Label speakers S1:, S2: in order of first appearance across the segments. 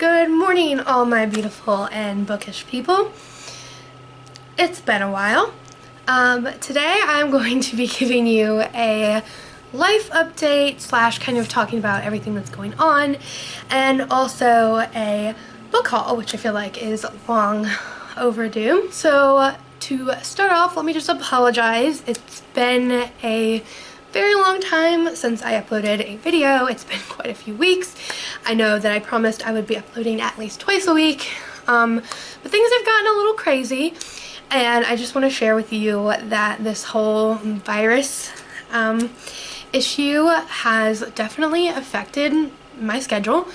S1: Good morning, all my beautiful and bookish people. It's been a while. Today I'm going to be giving you a life update slash kind of talking about everything that's going on, and also a book haul, which I feel like is long overdue. So to start off, let me just apologize. It's been a very long time since I uploaded a video. It's been quite a few weeks. I know that I promised I would be uploading at least twice a week, but things have gotten a little crazy, and I just want to share with you that this whole virus issue has definitely affected my schedule.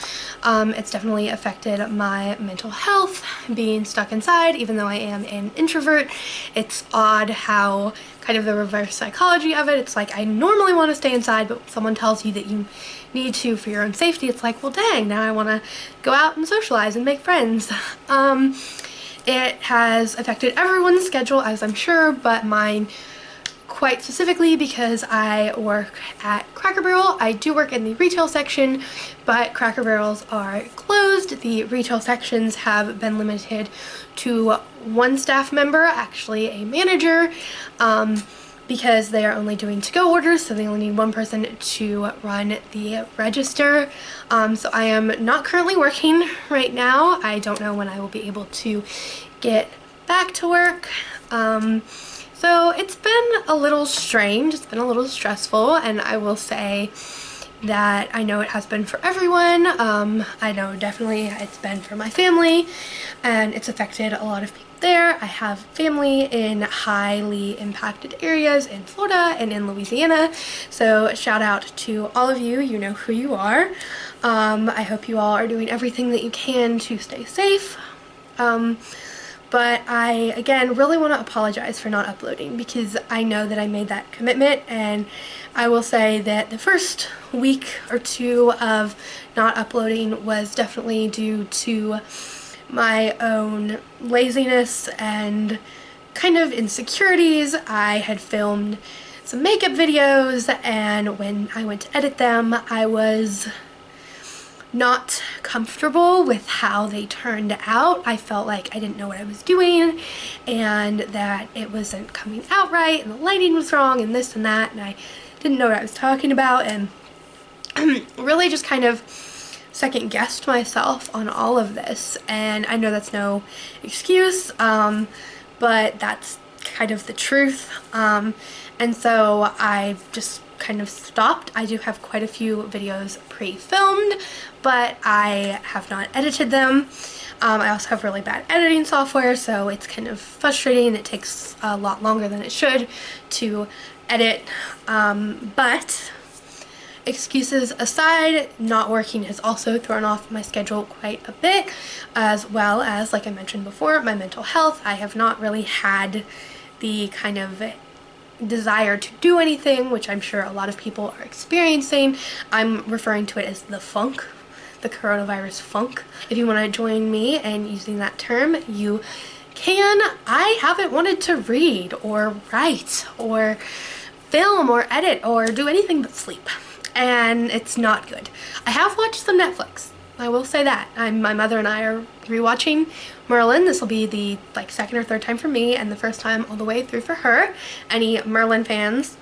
S1: It's definitely affected my mental health, being stuck inside, even though I am an introvert. It's odd how kind of the reverse psychology of it. It's like I normally want to stay inside, but someone tells you that you need to for your own safety. It's like, well, dang, now I want to go out and socialize and make friends. It has affected everyone's schedule, as I'm sure, but mine quite specifically because I work at Cracker Barrel. I do work in the retail section, but Cracker Barrels are closed. The retail sections have been limited to one staff member, actually a manager, because they are only doing to-go orders, so they only need one person to run the register. So I am not currently working right now. I don't know when I will be able to get back to work. So it's been a little strange, it's been a little stressful, and I will say that I know it has been for everyone. I know definitely it's been for my family, and it's affected a lot of people there. I have family in highly impacted areas in Florida and in Louisiana, so shout out to all of you. You know who you are. I hope you all are doing everything that you can to stay safe. But I, again, really want to apologize for not uploading, because I know that I made that commitment, and I will say that the first week or two of not uploading was definitely due to my own laziness and kind of insecurities. I had filmed some makeup videos, and when I went to edit them, I was not comfortable with how they turned out. I felt like I didn't know what I was doing, and that it wasn't coming out right, and the lighting was wrong, and this and that, and I didn't know what I was talking about, and really just kind of second guessed myself on all of this. And I know that's no excuse, but that's kind of the truth. And so I just kind of stopped. I do have quite a few videos pre-filmed, but I have not edited them. I also have really bad editing software, so it's kind of frustrating. It takes a lot longer than it should to edit, but excuses aside, not working has also thrown off my schedule quite a bit, as well as, like I mentioned before, my mental health. I have not really had the kind of desire to do anything, which I'm sure a lot of people are experiencing. I'm referring to it as the funk, the coronavirus funk. If you want to join me in using that term, you can. I haven't wanted to read or write or film or edit or do anything but sleep, and it's not good. I have watched some Netflix, I will say that. My mother and I are rewatching Merlin. This will be the second or third time for me, and the first time all the way through for her. Any Merlin fans,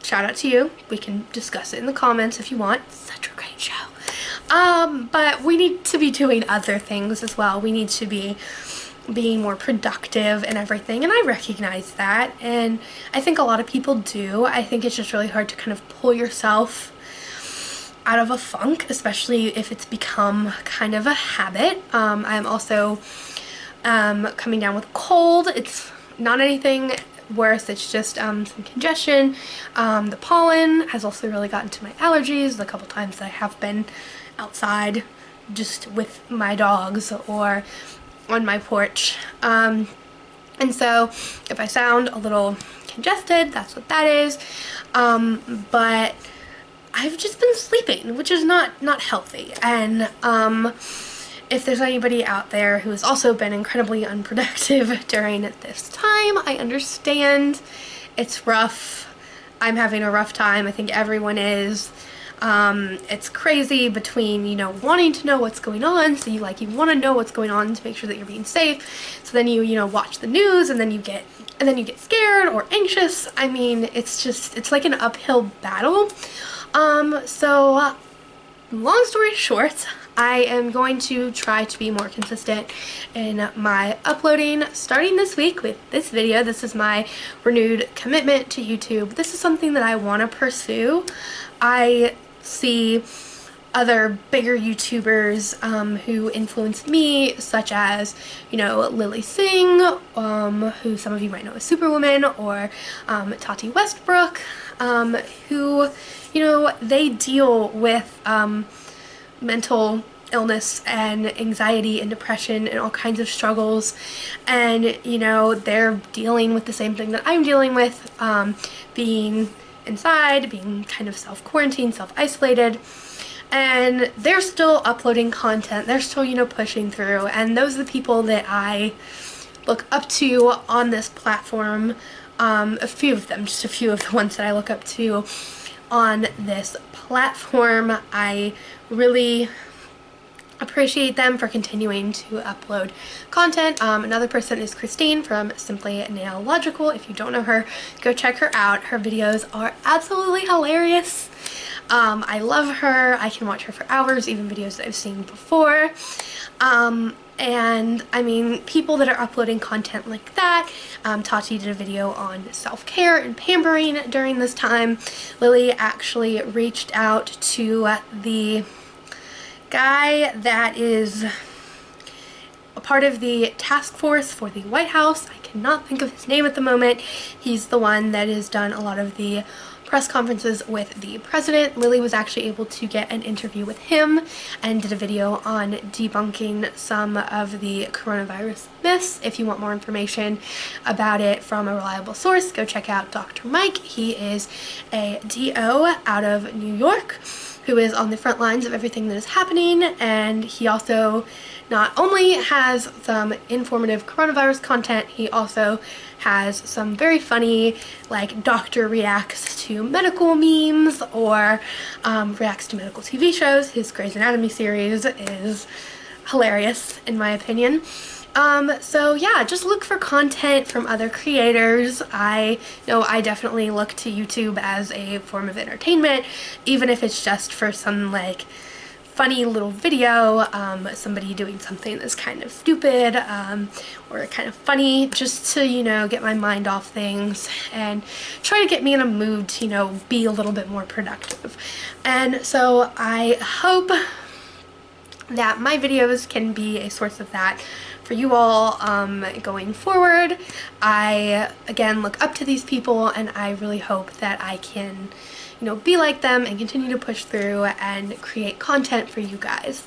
S1: shout out to you. We can discuss it in the comments if you want. Such a great show. But we need to be doing other things as well. We need to be being more productive and everything, and I recognize that, and I think a lot of people do. I think it's just really hard to kind of pull yourself out of a funk, especially if it's become kind of a habit. I'm also coming down with a cold. It's not anything worse, it's just some congestion. The pollen has also really gotten to my allergies the couple times that I have been outside just with my dogs or on my porch. And so if I sound a little congested, that's what that is. But I've just been sleeping, which is not healthy. And if there's anybody out there who has also been incredibly unproductive during this time, I understand. It's rough. I'm having a rough time. I think everyone is. It's crazy between, you know, wanting to know what's going on, so you want to know what's going on to make sure that you're being safe. So then you know, watch the news, and then you get scared or anxious. I mean, it's like an uphill battle. So long story short, I am going to try to be more consistent in my uploading starting this week with this video. This is my renewed commitment to YouTube. This is something that I want to pursue. I see other bigger YouTubers who influenced me, such as, you know, Lilly Singh, who some of you might know as Superwoman, or Tati Westbrooke, who, you know, they deal with mental illness and anxiety and depression and all kinds of struggles, and, you know, they're dealing with the same thing that I'm dealing with, being inside, being kind of self-quarantined, self-isolated, and they're still uploading content. They're still, you know, pushing through, and those are the people that I look up to on this platform. A few of them, just a few of the ones that I look up to on this platform. I really appreciate them for continuing to upload content. Another person is Cristine from Simplynailogical. If you don't know her, go check her out. Her videos are absolutely hilarious. I love her. I can watch her for hours, even videos that I've seen before. And I mean, people that are uploading content like that. Tati did a video on self-care and pampering during this time. Lilly actually reached out to the guy that is a part of the task force for the White House. I cannot think of his name at the moment. He's the one that has done a lot of the press conferences with the president. Lilly was actually able to get an interview with him and did a video on debunking some of the coronavirus myths. If you want more information about it from a reliable source, go check out Dr. Mike. He is a DO out of New York who is on the front lines of everything that is happening, and he also not only has some informative coronavirus content, he also has some very funny, like, doctor reacts to medical memes or reacts to medical TV shows. His Grey's Anatomy series is hilarious, in my opinion. So yeah, just look for content from other creators. I know I definitely look to YouTube as a form of entertainment, even if it's just for some, like, funny little video, somebody doing something that's kind of stupid, or kind of funny, just to, you know, get my mind off things and try to get me in a mood to, you know, be a little bit more productive. And so I hope that my videos can be a source of that for you all going forward. I, again, look up to these people, and I really hope that I can, you know, be like them and continue to push through and create content for you guys.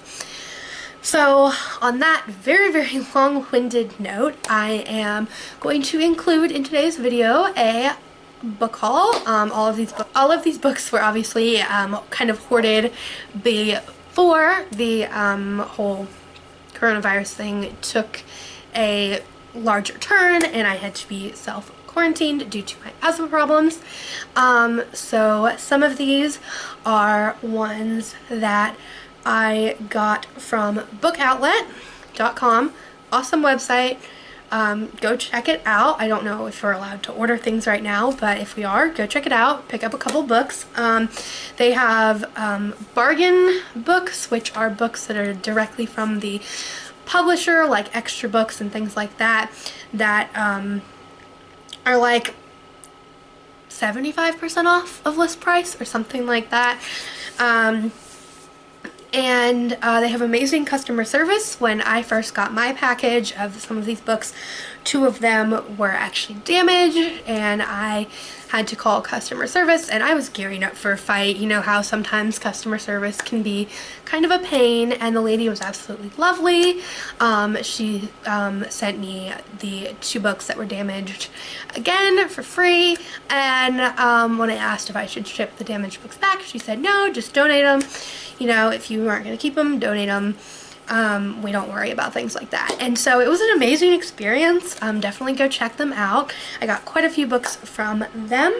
S1: So on that very, very long-winded note, I am going to include in today's video a book haul. All of these books were obviously kind of hoarded before the whole coronavirus thing took a larger turn and I had to be self-quarantined due to my asthma problems. So some of these are ones that I got from bookoutlet.com. Awesome website. Go check it out. I don't know if we're allowed to order things right now, but if we are, go check it out. Pick up a couple books. They have bargain books, which are books that are directly from the publisher, like extra books and things like that, that are like 75% off of list price or something like that. And they have amazing customer service. When I first got my package of some of these books, 2 of them were actually damaged and I had to call customer service, and I was gearing up for a fight. You know how sometimes customer service can be kind of a pain, and the lady was absolutely lovely. She sent me the 2 books that were damaged again for free, and when I asked if I should ship the damaged books back, she said no, just donate them. You know, if you aren't going to keep them, donate them. We don't worry about things like that. And so it was an amazing experience. Definitely go check them out. I got quite a few books from them.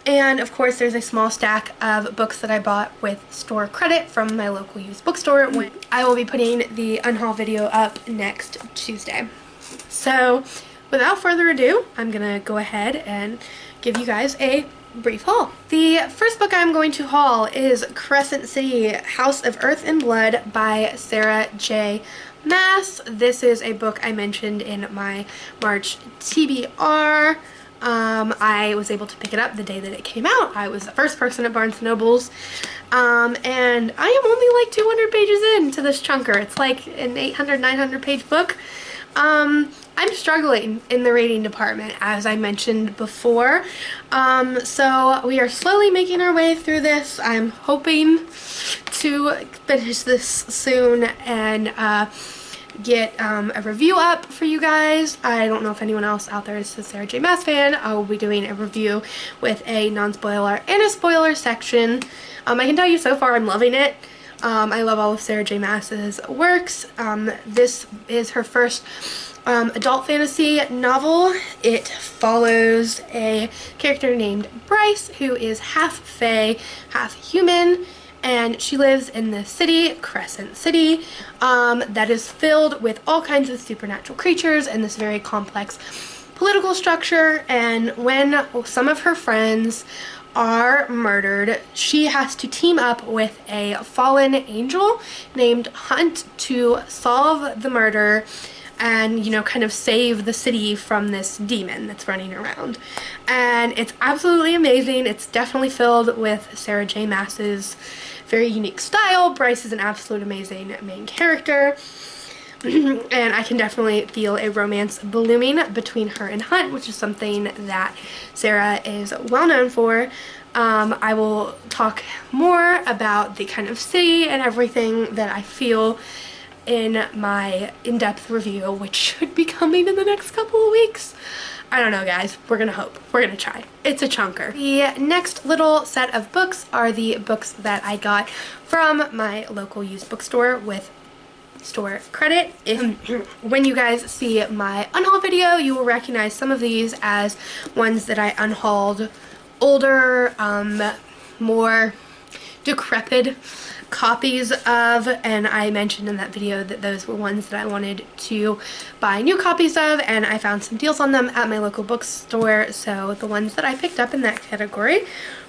S1: And of course there's a small stack of books that I bought with store credit from my local used bookstore. I will be putting the unhaul video up next Tuesday. So without further ado, I'm gonna go ahead and give you guys a brief haul. The first book I'm going to haul is Crescent City, House of Earth and Blood by Sarah J. Maas. This is a book I mentioned in my March TBR. I was able to pick it up the day that it came out. I was the first person at Barnes & Noble's, and I am only like 200 pages into this chunker. It's like an 800, 900 page book. I'm struggling in the reading department, as I mentioned before, so we are slowly making our way through this. I'm hoping to finish this soon and get a review up for you guys. I don't know if anyone else out there is a Sarah J. Maas fan. I will be doing a review with a non-spoiler and a spoiler section. I can tell you so far I'm loving it. I love all of Sarah J. Maas's works. This is her first adult fantasy novel. It follows a character named Bryce, who is half fae, half human, and she lives in the city, Crescent City, that is filled with all kinds of supernatural creatures and this very complex political structure. And when some of her friends are murdered, she has to team up with a fallen angel named Hunt to solve the murder and, you know, kind of save the city from this demon that's running around. And it's absolutely amazing. It's definitely filled with Sarah J. Maas's very unique style. Bryce is an absolute amazing main character. And I can definitely feel a romance blooming between her and Hunt, which is something that Sarah is well known for. I will talk more about the kind of city and everything that I feel in my in-depth review, which should be coming in the next couple of weeks. I don't know, guys. We're gonna hope. We're gonna try. It's a chunker. The next little set of books are the books that I got from my local used bookstore with store credit. When you guys see my unhaul video, you will recognize some of these as ones that I unhauled older, more decrepit copies of, and I mentioned in that video that those were ones that I wanted to buy new copies of, and I found some deals on them at my local bookstore. So the ones that I picked up in that category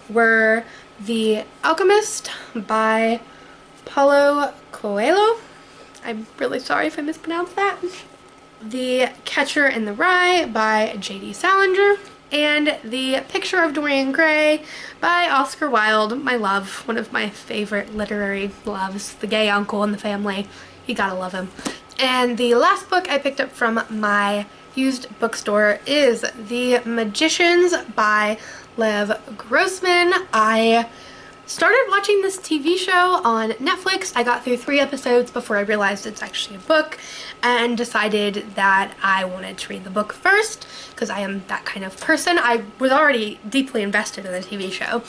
S1: were The Alchemist by Paulo Coelho. I'm really sorry if I mispronounced that. The Catcher in the Rye by J.D. Salinger, and The Picture of Dorian Gray by Oscar Wilde, my love, one of my favorite literary loves, the gay uncle in the family. You gotta love him. And the last book I picked up from my used bookstore is The Magicians by Lev Grossman. I started watching this TV show on Netflix. I got through 3 episodes before I realized it's actually a book and decided that I wanted to read the book first because I am that kind of person. I was already deeply invested in the TV show.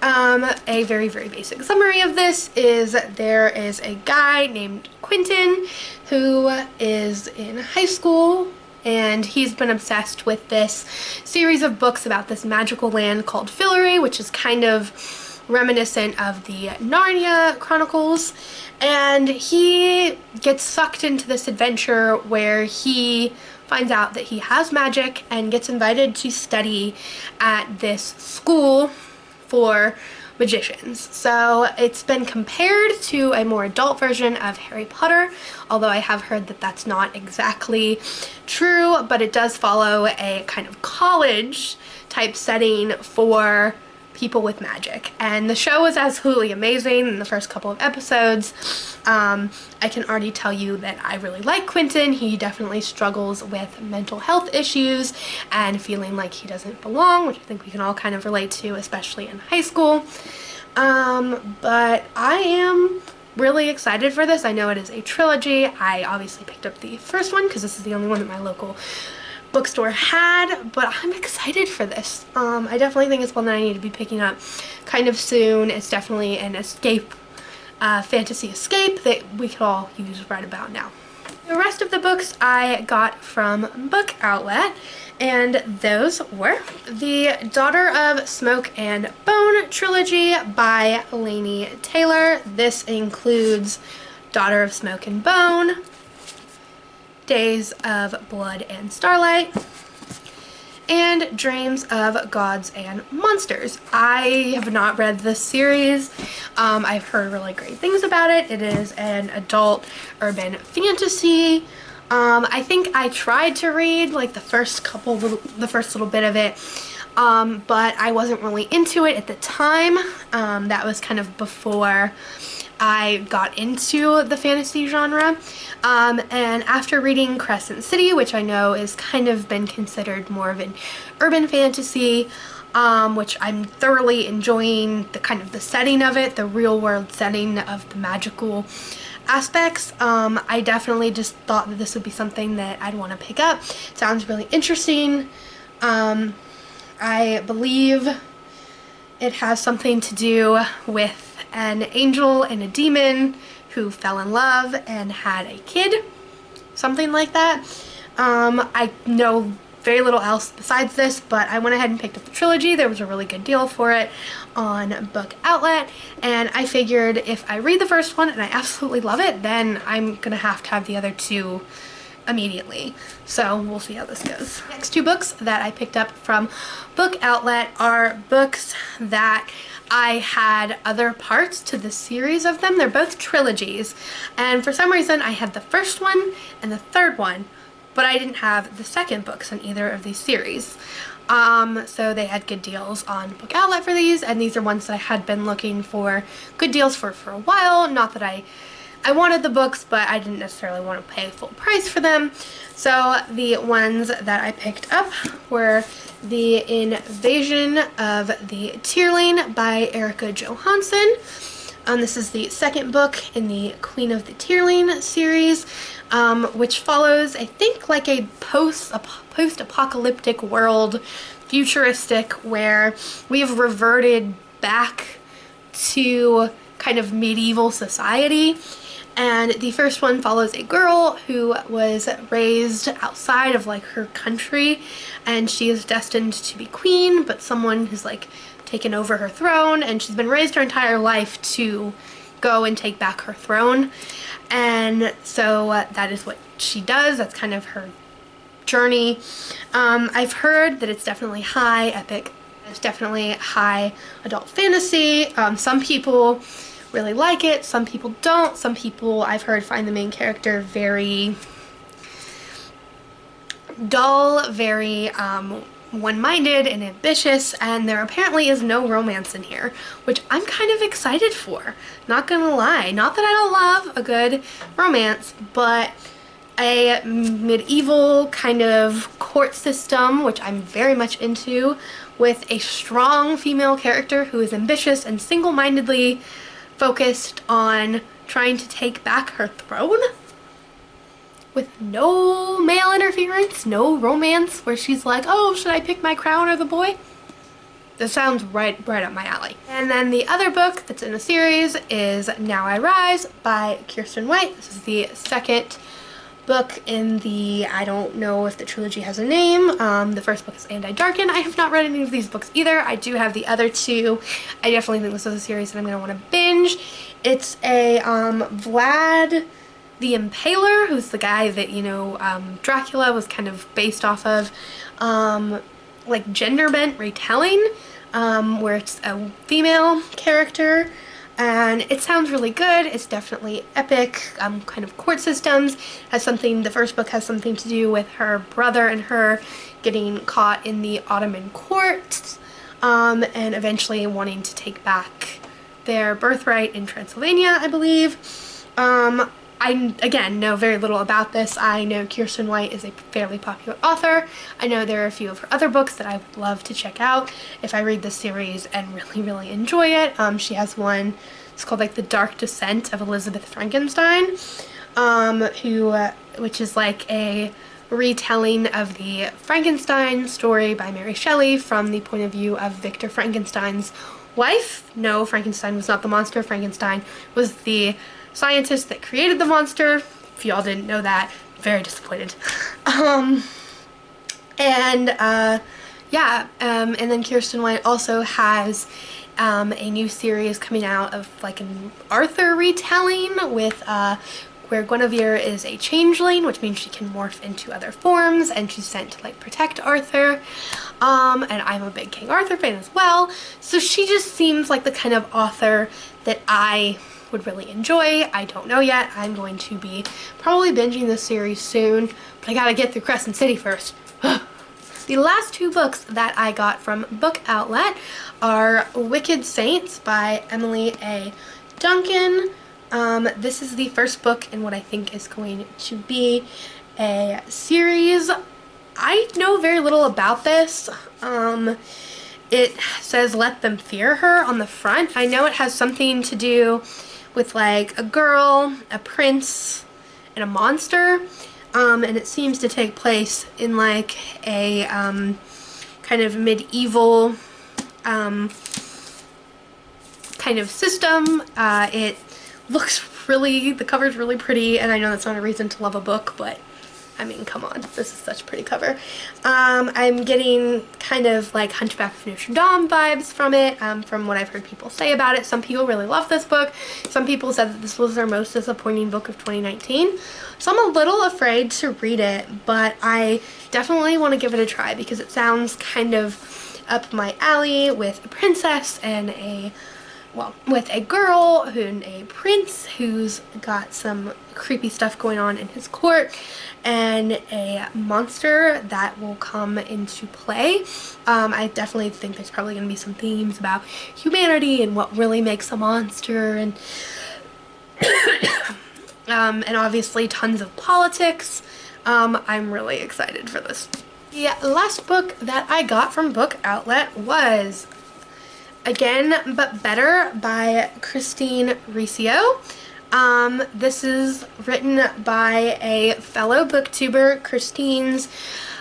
S1: A very, very basic summary of this is there is a guy named Quentin who is in high school, and he's been obsessed with this series of books about this magical land called Fillory, which is kind of reminiscent of the Narnia Chronicles, and he gets sucked into this adventure where he finds out that he has magic and gets invited to study at this school for magicians. So it's been compared to a more adult version of Harry Potter, although I have heard that that's not exactly true, but it does follow a kind of college type setting for people with magic, and the show was absolutely amazing in the first couple of episodes. I can already tell you that I really like Quentin. He definitely struggles with mental health issues and feeling like he doesn't belong, which I think we can all kind of relate to, especially in high school. But I am really excited for this. I know it is a trilogy. I obviously picked up the first one because this is the only one that my local bookstore had, but I'm excited for this. I definitely think it's one that I need to be picking up kind of soon. It's definitely an escape, fantasy escape that we could all use right about now. The rest of the books I got from Book Outlet, and those were the Daughter of Smoke and Bone trilogy by Laini Taylor. This includes Daughter of Smoke and Bone, Days of Blood and Starlight, and Dreams of Gods and Monsters. I have not read this series. I've heard really great things about it. It is an adult urban fantasy. I think I tried to read like the first little bit of it, but I wasn't really into it at the time. That was kind of before I got into the fantasy genre, and after reading Crescent City, which I know is kind of been considered more of an urban fantasy, which I'm thoroughly enjoying the setting of it, the real world setting of the magical aspects. I definitely just thought that this would be something that I'd want to pick up. It sounds really interesting. I believe it has something to do with an angel and a demon who fell in love and had a kid, something like that. I know very little else besides this, but I went ahead and picked up the trilogy. There was a really good deal for it on Book Outlet, and I figured if I read the first one and I absolutely love it, then I'm gonna have to have the other two immediately. So we'll see how this goes. Next two books that I picked up from Book Outlet are books that I had other parts to the series of them. They're both trilogies, and for some reason I had the first one and the third one, but I didn't have the second books in either of these series. So they had good deals on Book Outlet for these, and these are ones that I had been looking for good deals for a while. Not that I wanted the books, but I didn't necessarily want to pay full price for them. So the ones that I picked up were The Invasion of the Tierling by Erica Johansson. This is the second book in the Queen of the Tierling series, which follows, I think, like a post-apocalyptic world, futuristic, where we have reverted back to kind of medieval society. And the first one follows a girl who was raised outside of like her country, and she is destined to be queen, but someone has like taken over her throne, and she's been raised her entire life to go and take back her throne. And so that is what she does. That's kind of her journey. I've heard that it's definitely high epic. It's definitely high adult fantasy. Some people really like it, some people don't. Some people, I've heard, find the main character very dull, very one-minded and ambitious, and there apparently is no romance in here, which I'm kind of excited for, not gonna lie. Not that I don't love a good romance, but a medieval kind of court system, which I'm very much into, with a strong female character who is ambitious and single-mindedly focused on trying to take back her throne, with no male interference, no romance where she's like, oh, should I pick my crown or the boy? This sounds right up my alley. And then the other book that's in the series is Now I Rise by Kiersten White. This is the second book in the, I don't know if the trilogy has a name. The first book is And I Darken. I have not read any of these books either. I do have the other two. I definitely think this is a series that I'm going to want to binge. It's a Vlad the Impaler, who's the guy that, you know, Dracula was kind of based off of, like gender bent retelling, where it's a female character. And it sounds really good. It's definitely epic, kind of court systems. The first book has something to do with her brother and her getting caught in the Ottoman courts, and eventually wanting to take back their birthright in Transylvania, I believe. I, again, know very little about this. I know Kiersten White is a fairly popular author. I know there are a few of her other books that I would love to check out if I read this series and really enjoy it. She has one, it's called like The Dark Descent of Elizabeth Frankenstein, which is like a retelling of the Frankenstein story by Mary Shelley from the point of view of Victor Frankenstein's wife. No, Frankenstein was not the monster. Frankenstein was the scientist that created the monster if y'all didn't know that, very disappointed. And then Kirsten White also has a new series coming out of like an Arthur retelling with where Guinevere is a changeling, which means she can morph into other forms, and she's sent to like protect Arthur. And I'm a big King Arthur fan as well, so she just seems like the kind of author that I would really enjoy. I don't know yet. I'm going to be probably binging this series soon, but I gotta get through Crescent City first. The last two books that I got from Book Outlet are Wicked Saints by Emily A. Duncan. This is the first book in what I think is going to be a series. I know very little about this. It says let them fear her on the front. I know it has something to do with like a girl, a prince, and a monster. And it seems to take place in like a kind of medieval kind of system. It looks really, the cover's really pretty, and I know that's not a reason to love a book, but I mean, come on, this is such a pretty cover. I'm getting kind of like Hunchback of Notre Dame vibes from it, from what I've heard people say about it. Some people really love this book. Some people said that this was their most disappointing book of 2019. So I'm a little afraid to read it, but I definitely want to give it a try because it sounds kind of up my alley with a princess and with a girl and a prince who's got some creepy stuff going on in his court, and a monster that will come into play. I definitely think there's probably going to be some themes about humanity and what really makes a monster, and and obviously tons of politics. I'm really excited for this. The last book that I got from Book Outlet was Again But Better by Cristine Riccio. This is written by a fellow booktuber. Cristine's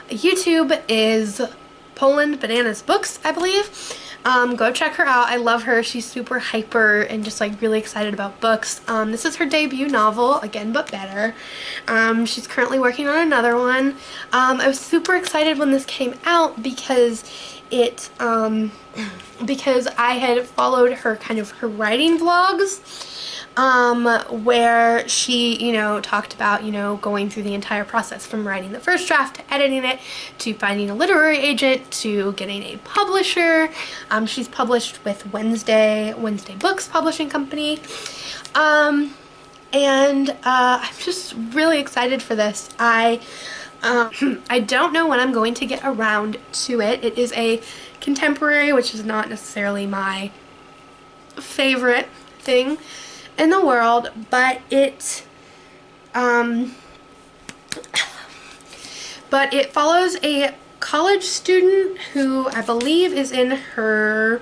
S1: YouTube is Polandbanananasbooks, I believe. Go check her out. I love her. She's super hyper and just like really excited about books. This is her debut novel, Again But Better. She's currently working on another one. I was super excited when this came out because because I had followed her her writing vlogs, where she, talked about, going through the entire process from writing the first draft to editing it to finding a literary agent to getting a publisher. She's published with Wednesday Books Publishing Company. And I'm just really excited for this. I don't know when I'm going to get around to it. It is a contemporary, which is not necessarily my favorite thing in the world, but it follows a college student who I believe is in her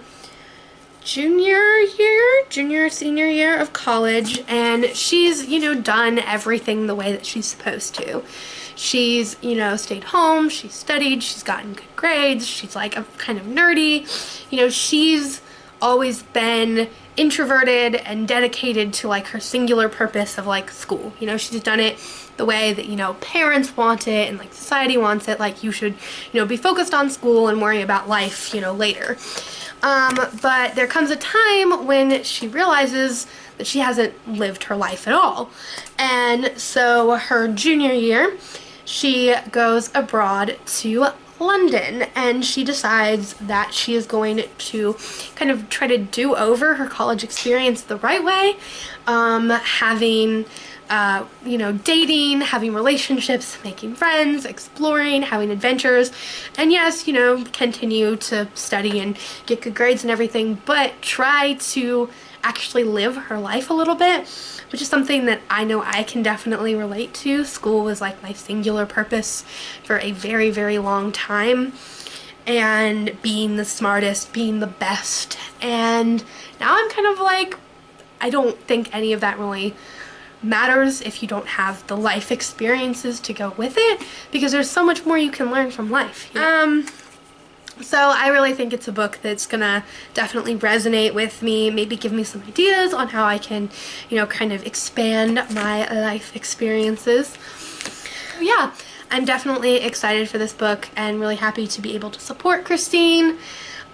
S1: senior year of college, and she's, done everything the way that she's supposed to. She's, stayed home, she's studied, she's gotten good grades, she's like a kind of nerdy, she's always been introverted and dedicated to like her singular purpose of like school. She's done it the way that, parents want it and like society wants it, like you should, be focused on school and worry about life, later. But there comes a time when she realizes that she hasn't lived her life at all. And so her junior year, she goes abroad to London, and she decides that she is going to kind of try to do over her college experience the right way, having dating, having relationships, making friends, exploring, having adventures, and yes, continue to study and get good grades and everything, but try to actually live her life a little bit, which is something that I know I can definitely relate to. School was like my singular purpose for a very, very long time, and being the smartest, being the best, and now I'm kind of like, I don't think any of that really matters if you don't have the life experiences to go with it, because there's so much more you can learn from life. So I really think it's a book that's gonna definitely resonate with me, maybe give me some ideas on how I can, you know, kind of expand my life experiences. Yeah, I'm definitely excited for this book and really happy to be able to support Cristine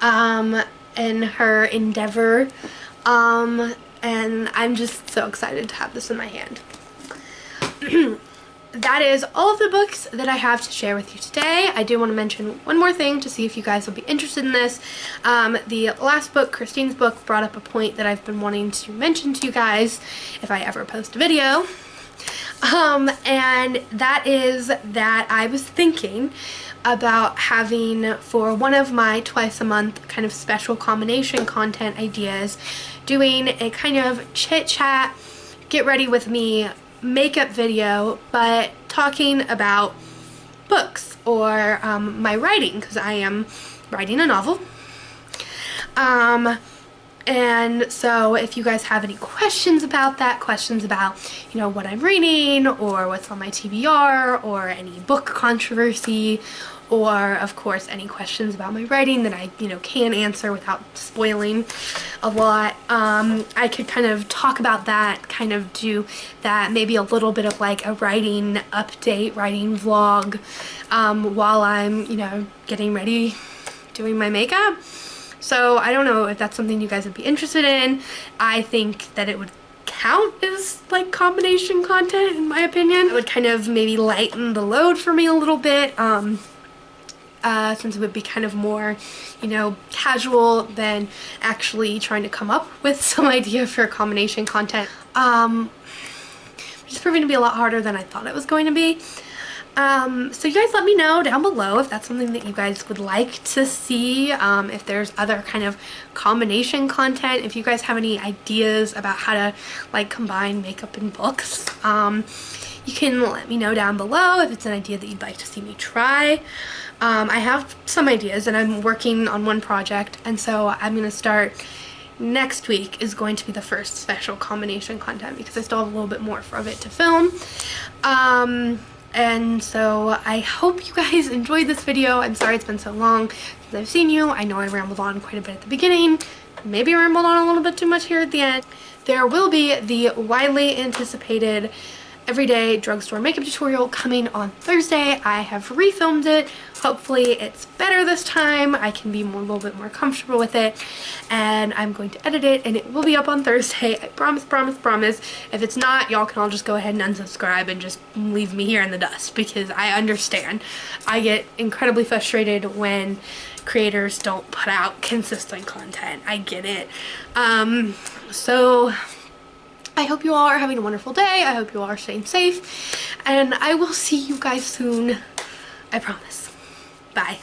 S1: in her endeavor. And I'm just so excited to have this in my hand. That is all of the books that I have to share with you today. I do want to mention one more thing to see if you guys will be interested in this. The last book, Cristine's book, brought up a point that I've been wanting to mention to you guys if I ever post a video. And that is that I was thinking about having, for one of my twice a month kind of special combination content ideas, doing a kind of chit chat, get ready with me makeup video, but talking about books or my writing, because I am writing a novel. And so if you guys have any questions about that, questions about, you know, what I'm reading or what's on my TBR or any book controversy, or of course any questions about my writing that I, you know, can answer without spoiling a lot, I could kind of talk about that, kind of do that, maybe a little bit of like a writing update, writing vlog, while I'm, you know, getting ready doing my makeup. So I don't know if that's something you guys would be interested in. I think that it would count as like combination content, in my opinion. It would kind of maybe lighten the load for me a little bit, since it would be kind of more, you know, casual than actually trying to come up with some idea for combination content. Which is proving to be a lot harder than I thought it was going to be. So you guys let me know down below if that's something that you guys would like to see, if there's other kind of combination content, if you guys have any ideas about how to like combine makeup and books. You can let me know down below if it's an idea that you'd like to see me try. I have some ideas and I'm working on one project, and so I'm going to start next week is going to be the first special combination content because I still have a little bit more of it to film. And so I hope you guys enjoyed this video. I'm sorry it's been so long since I've seen you. I know I rambled on quite a bit at the beginning. Maybe I rambled on a little bit too much here at the end. There will be the widely anticipated everyday drugstore makeup tutorial coming on Thursday. I have refilmed it. Hopefully it's better this time. I can be a little bit more comfortable with it, and I'm going to edit it and it will be up on Thursday. I promise, promise, promise. If it's not, y'all can all just go ahead and unsubscribe and just leave me here in the dust, because I understand. I get incredibly frustrated when creators don't put out consistent content. I get it. So I hope you all are having a wonderful day. I hope you all are staying safe, and I will see you guys soon. I promise. Bye.